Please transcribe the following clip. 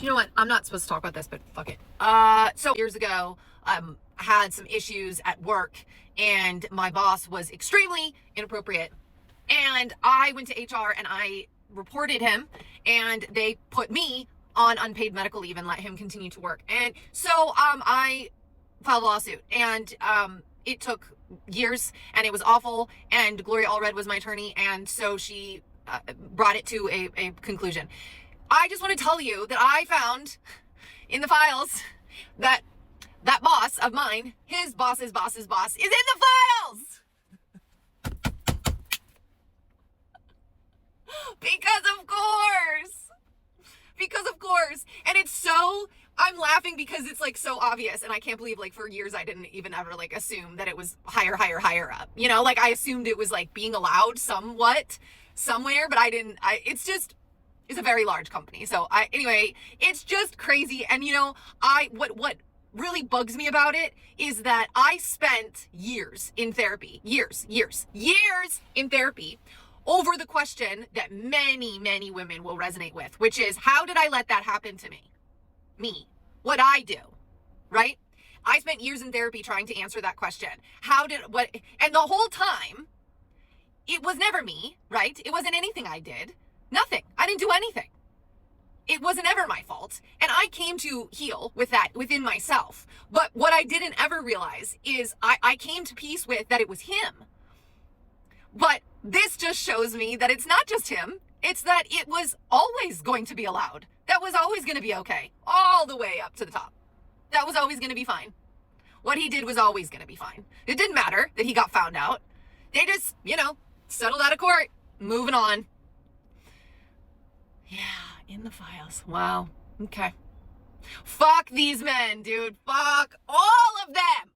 You know what? I'm not supposed to talk about this, but fuck it. So years ago, I had some issues at work, and my boss was extremely inappropriate. And I went to HR and I reported him, and they put me on unpaid medical leave and let him continue to work. And so I filed a lawsuit, and it took years, and it was awful. And Gloria Allred was my attorney, and so she brought it to a conclusion. I just want to tell you that I found in the files that that boss of mine, his boss's boss's boss, is in the files. Because of course. And it's so, I'm laughing because it's like so obvious, and I can't believe like for years I didn't even ever like assume that it was higher up. You know, like I assumed it was like being allowed somewhat somewhere, but it's a very large company. So anyway, it's just crazy. And you know, what really bugs me about it is that I spent years in therapy, years in therapy over the question that many women will resonate with, which is, how did I let that happen to me? Me. What I do, right? I spent years in therapy trying to answer that question. And the whole time, it was never me, right? It wasn't anything I did. Nothing. I didn't do anything. It wasn't ever my fault. And I came to heal with that within myself. But what I didn't ever realize is I came to peace with that it was him. But this just shows me that it's not just him. It's that it was always going to be allowed. That was always going to be okay. All the way up to the top. That was always going to be fine. What he did was always going to be fine. It didn't matter that he got found out. They just, settled out of court. Moving on. Yeah, in the files. Wow. Okay. Fuck these men, dude. Fuck all of them.